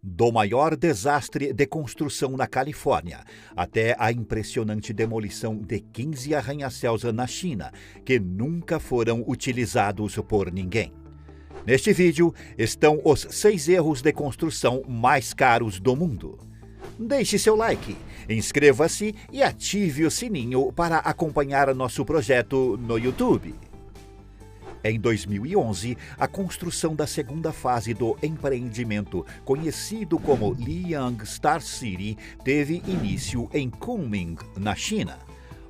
Do maior desastre de construção na Califórnia até a impressionante demolição de 15 arranha-céus na China, que nunca foram utilizados por ninguém. Neste vídeo estão os 6 erros de construção mais caros do mundo. Deixe seu like, inscreva-se e ative o sininho para acompanhar nosso projeto no YouTube. Em 2011, a construção da segunda fase do empreendimento, conhecido como Liang Star City, teve início em Kunming, na China.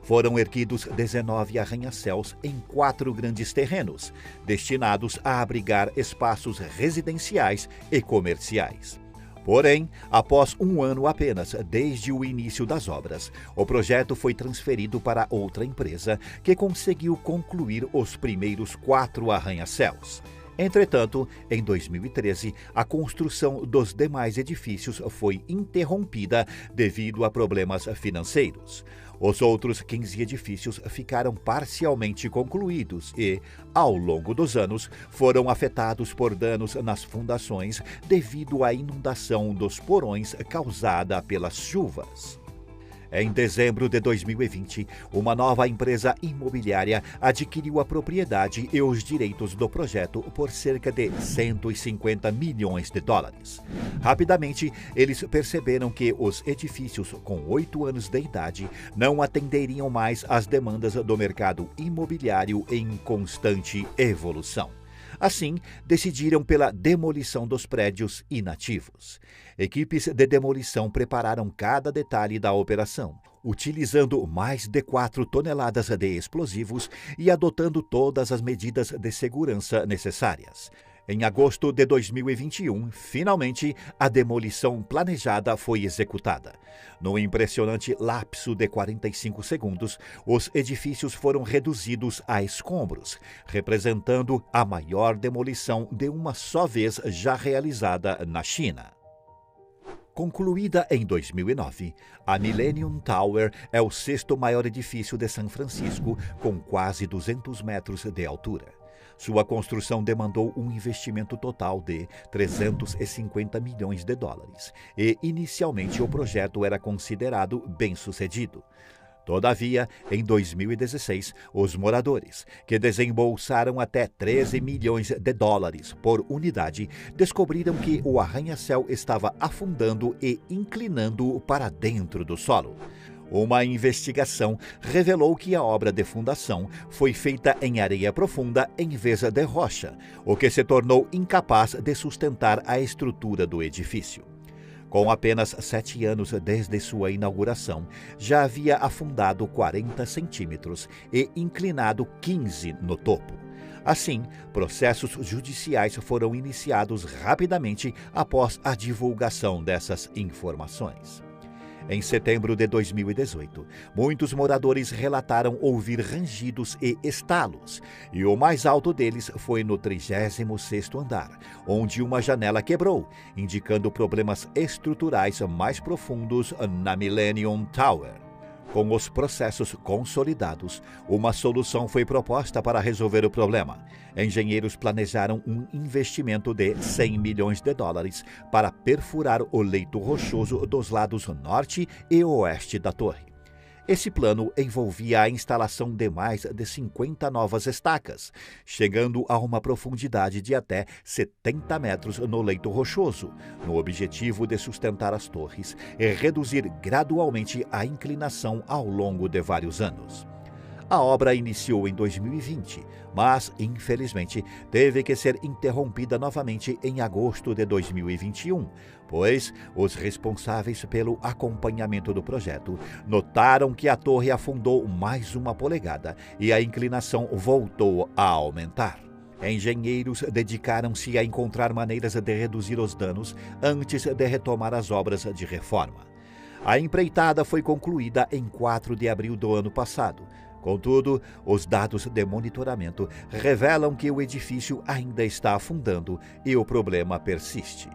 Foram erguidos 19 arranha-céus em 4 grandes terrenos, destinados a abrigar espaços residenciais e comerciais. Porém, após um ano apenas desde o início das obras, o projeto foi transferido para outra empresa que conseguiu concluir os primeiros 4 arranha-céus. Entretanto, em 2013, a construção dos demais edifícios foi interrompida devido a problemas financeiros. Os outros 15 edifícios ficaram parcialmente concluídos e, ao longo dos anos, foram afetados por danos nas fundações devido à inundação dos porões causada pelas chuvas. Em dezembro de 2020, uma nova empresa imobiliária adquiriu a propriedade e os direitos do projeto por cerca de 150 milhões de dólares. Rapidamente, eles perceberam que os edifícios com 8 anos de idade não atenderiam mais às demandas do mercado imobiliário em constante evolução. Assim, decidiram pela demolição dos prédios inativos. Equipes de demolição prepararam cada detalhe da operação, utilizando mais de 4 toneladas de explosivos e adotando todas as medidas de segurança necessárias. Em agosto de 2021, finalmente, a demolição planejada foi executada. No impressionante lapso de 45 segundos, os edifícios foram reduzidos a escombros, representando a maior demolição de uma só vez já realizada na China. Concluída em 2009, a Millennium Tower é o 6º maior edifício de São Francisco, com quase 200 metros de altura. Sua construção demandou um investimento total de 350 milhões de dólares e, inicialmente, o projeto era considerado bem-sucedido. Todavia, em 2016, os moradores, que desembolsaram até 13 milhões de dólares por unidade, descobriram que o arranha-céu estava afundando e inclinando para dentro do solo. Uma investigação revelou que a obra de fundação foi feita em areia profunda em vez de rocha, o que se tornou incapaz de sustentar a estrutura do edifício. Com apenas 7 anos desde sua inauguração, já havia afundado 40 centímetros e inclinado 15 no topo. Assim, processos judiciais foram iniciados rapidamente após a divulgação dessas informações. Em setembro de 2018, muitos moradores relataram ouvir rangidos e estalos, e o mais alto deles foi no 36º andar, onde uma janela quebrou, indicando problemas estruturais mais profundos na Millennium Tower. Com os processos consolidados, uma solução foi proposta para resolver o problema. Engenheiros planejaram um investimento de 100 milhões de dólares para perfurar o leito rochoso dos lados norte e oeste da torre. Esse plano envolvia a instalação de mais de 50 novas estacas, chegando a uma profundidade de até 70 metros no leito rochoso, no objetivo de sustentar as torres e reduzir gradualmente a inclinação ao longo de vários anos. A obra iniciou em 2020, mas, infelizmente, teve que ser interrompida novamente em agosto de 2021, pois os responsáveis pelo acompanhamento do projeto notaram que a torre afundou mais 1 polegada e a inclinação voltou a aumentar. Engenheiros dedicaram-se a encontrar maneiras de reduzir os danos antes de retomar as obras de reforma. A empreitada foi concluída em 4 de abril do ano passado. Contudo, os dados de monitoramento revelam que o edifício ainda está afundando e o problema persiste.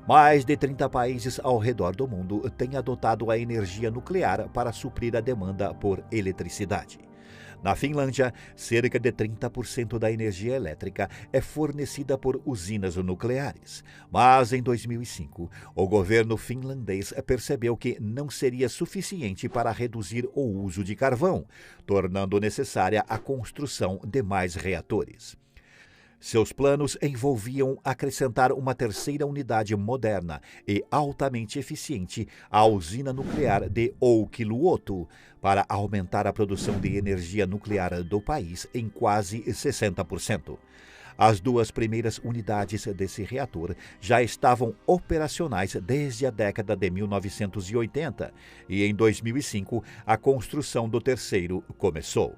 Mais de 30 países ao redor do mundo têm adotado a energia nuclear para suprir a demanda por eletricidade. Na Finlândia, cerca de 30% da energia elétrica é fornecida por usinas nucleares. Mas em 2005, o governo finlandês percebeu que não seria suficiente para reduzir o uso de carvão, tornando necessária a construção de mais reatores. Seus planos envolviam acrescentar uma terceira unidade moderna e altamente eficiente à usina nuclear de Olkiluoto, para aumentar a produção de energia nuclear do país em quase 60%. As duas primeiras unidades desse reator já estavam operacionais desde a década de 1980 e, em 2005, a construção do terceiro começou.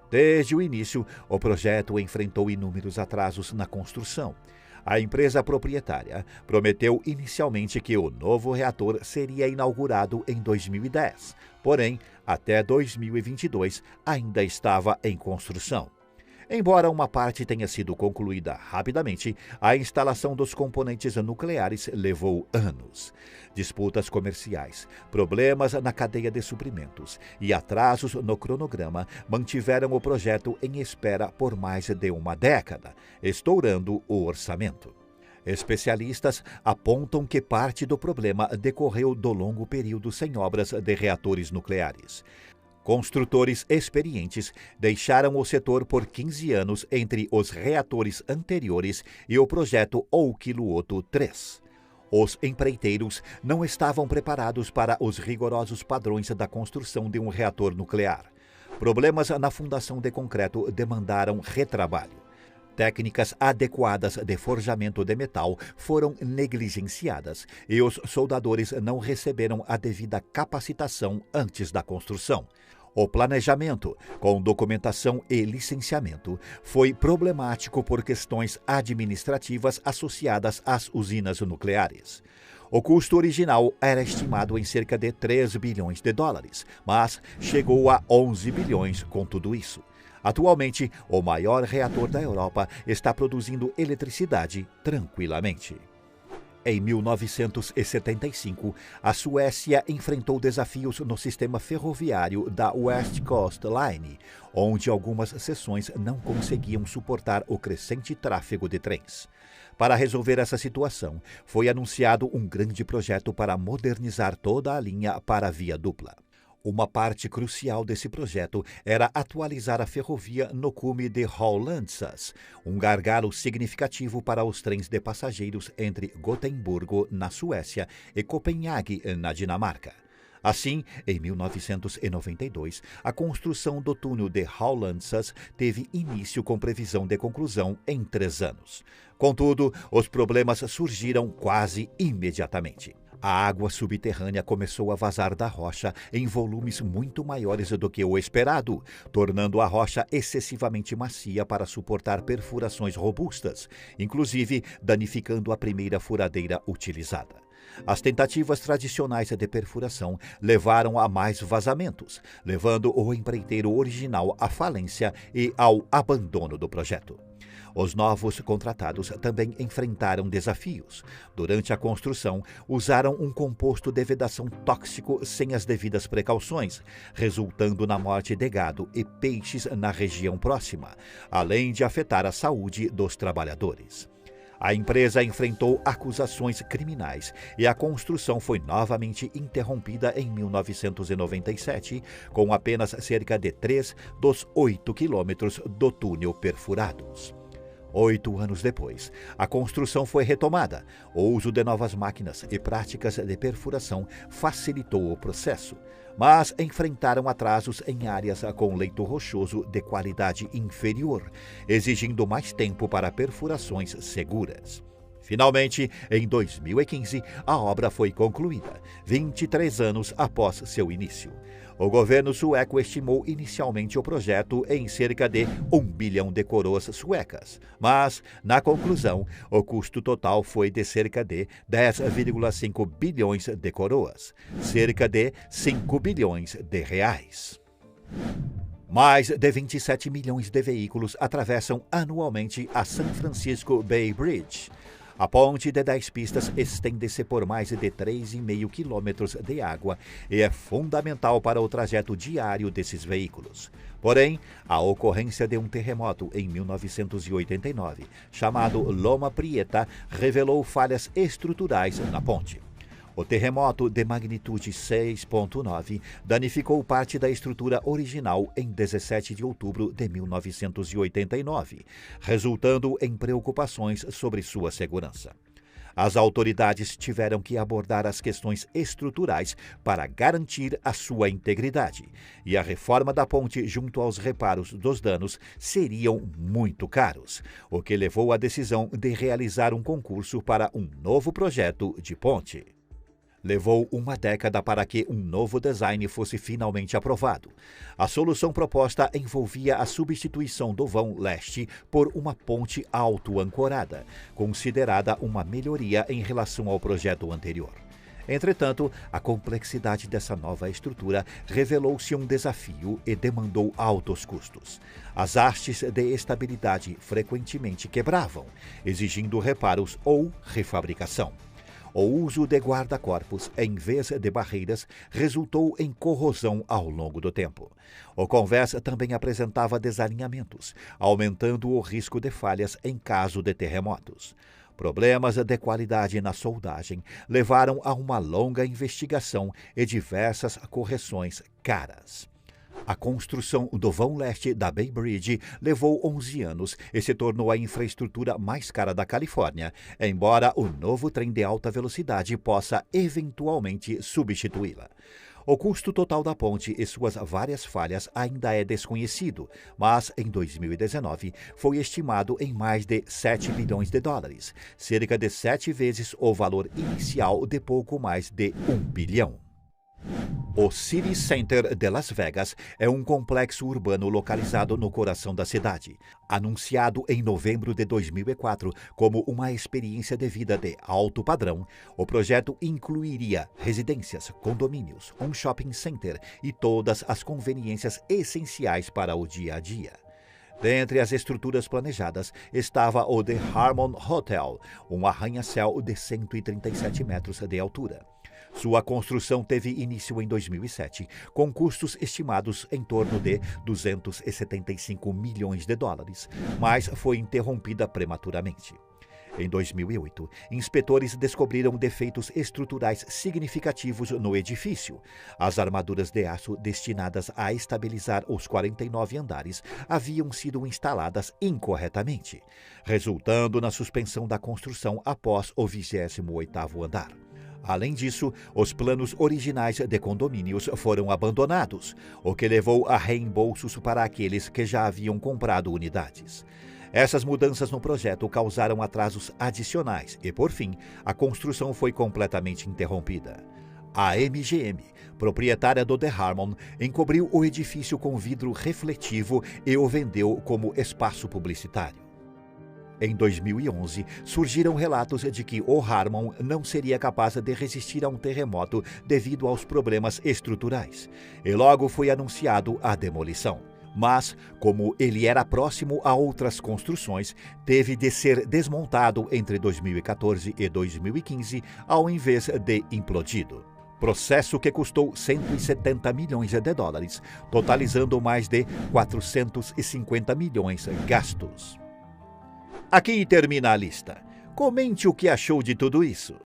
Desde o início, o projeto enfrentou inúmeros atrasos na construção. A empresa proprietária prometeu inicialmente que o novo reator seria inaugurado em 2010, porém, até 2022 ainda estava em construção. Embora uma parte tenha sido concluída rapidamente, a instalação dos componentes nucleares levou anos. Disputas comerciais, problemas na cadeia de suprimentos e atrasos no cronograma mantiveram o projeto em espera por mais de uma década, estourando o orçamento. Especialistas apontam que parte do problema decorreu do longo período sem obras de reatores nucleares. Construtores experientes deixaram o setor por 15 anos entre os reatores anteriores e o projeto Olkiluoto 3. Os empreiteiros não estavam preparados para os rigorosos padrões da construção de um reator nuclear. Problemas na fundação de concreto demandaram retrabalho. Técnicas adequadas de forjamento de metal foram negligenciadas e os soldadores não receberam a devida capacitação antes da construção. O planejamento, com documentação e licenciamento, foi problemático por questões administrativas associadas às usinas nucleares. O custo original era estimado em cerca de 3 bilhões de dólares, mas chegou a 11 bilhões com tudo isso. Atualmente, o maior reator da Europa está produzindo eletricidade tranquilamente. Em 1975, a Suécia enfrentou desafios no sistema ferroviário da West Coast Line, onde algumas seções não conseguiam suportar o crescente tráfego de trens. Para resolver essa situação, foi anunciado um grande projeto para modernizar toda a linha para via dupla. Uma parte crucial desse projeto era atualizar a ferrovia no cume de Hollandsas, um gargalo significativo para os trens de passageiros entre Gotemburgo, na Suécia, e Copenhague, na Dinamarca. Assim, em 1992, a construção do túnel de Hollandsas teve início com previsão de conclusão em 3 anos. Contudo, os problemas surgiram quase imediatamente. A água subterrânea começou a vazar da rocha em volumes muito maiores do que o esperado, tornando a rocha excessivamente macia para suportar perfurações robustas, inclusive danificando a primeira furadeira utilizada. As tentativas tradicionais de perfuração levaram a mais vazamentos, levando o empreiteiro original à falência e ao abandono do projeto. Os novos contratados também enfrentaram desafios. Durante a construção, usaram um composto de vedação tóxico sem as devidas precauções, resultando na morte de gado e peixes na região próxima, além de afetar a saúde dos trabalhadores. A empresa enfrentou acusações criminais e a construção foi novamente interrompida em 1997, com apenas cerca de 3 dos 8 quilômetros do túnel perfurados. 8 anos depois, a construção foi retomada. O uso de novas máquinas e práticas de perfuração facilitou o processo, mas enfrentaram atrasos em áreas com leito rochoso de qualidade inferior, exigindo mais tempo para perfurações seguras. Finalmente, em 2015, a obra foi concluída, 23 anos após seu início. O governo sueco estimou inicialmente o projeto em cerca de 1 bilhão de coroas suecas, mas, na conclusão, o custo total foi de cerca de 10,5 bilhões de coroas, cerca de 5 bilhões de reais. Mais de 27 milhões de veículos atravessam anualmente a San Francisco Bay Bridge. A ponte de 10 pistas estende-se por mais de 3,5 quilômetros de água e é fundamental para o trajeto diário desses veículos. Porém, a ocorrência de um terremoto em 1989, chamado Loma Prieta, revelou falhas estruturais na ponte. O terremoto de magnitude 6,9 danificou parte da estrutura original em 17 de outubro de 1989, resultando em preocupações sobre sua segurança. As autoridades tiveram que abordar as questões estruturais para garantir a sua integridade, e a reforma da ponte junto aos reparos dos danos seriam muito caros, o que levou à decisão de realizar um concurso para um novo projeto de ponte. Levou uma década para que um novo design fosse finalmente aprovado. A solução proposta envolvia a substituição do vão leste por uma ponte auto-ancorada, considerada uma melhoria em relação ao projeto anterior. Entretanto, a complexidade dessa nova estrutura revelou-se um desafio e demandou altos custos. As hastes de estabilidade frequentemente quebravam, exigindo reparos ou refabricação. O uso de guarda-corpos em vez de barreiras resultou em corrosão ao longo do tempo. O convés também apresentava desalinhamentos, aumentando o risco de falhas em caso de terremotos. Problemas de qualidade na soldagem levaram a uma longa investigação e diversas correções caras. A construção do vão leste da Bay Bridge levou 11 anos e se tornou a infraestrutura mais cara da Califórnia, embora o novo trem de alta velocidade possa eventualmente substituí-la. O custo total da ponte e suas várias falhas ainda é desconhecido, mas em 2019 foi estimado em mais de 7 bilhões de dólares, cerca de 7 vezes o valor inicial de pouco mais de 1 bilhão. O City Center de Las Vegas é um complexo urbano localizado no coração da cidade. Anunciado em novembro de 2004 como uma experiência de vida de alto padrão, o projeto incluiria residências, condomínios, um shopping center e todas as conveniências essenciais para o dia a dia. Dentre as estruturas planejadas estava o The Harmon Hotel, um arranha-céu de 137 metros de altura. Sua construção teve início em 2007, com custos estimados em torno de 275 milhões de dólares, mas foi interrompida prematuramente. Em 2008, inspetores descobriram defeitos estruturais significativos no edifício. As armaduras de aço destinadas a estabilizar os 49 andares haviam sido instaladas incorretamente, resultando na suspensão da construção após o 28º andar. Além disso, os planos originais de condomínios foram abandonados, o que levou a reembolsos para aqueles que já haviam comprado unidades. Essas mudanças no projeto causaram atrasos adicionais e, por fim, a construção foi completamente interrompida. A MGM, proprietária do The Harmon, encobriu o edifício com vidro refletivo e o vendeu como espaço publicitário. Em 2011, surgiram relatos de que o Harmon não seria capaz de resistir a um terremoto devido aos problemas estruturais, e logo foi anunciado a demolição. Mas, como ele era próximo a outras construções, teve de ser desmontado entre 2014 e 2015, ao invés de implodido. Processo que custou 170 milhões de dólares, totalizando mais de 450 milhões gastos. Aqui termina a lista. Comente o que achou de tudo isso.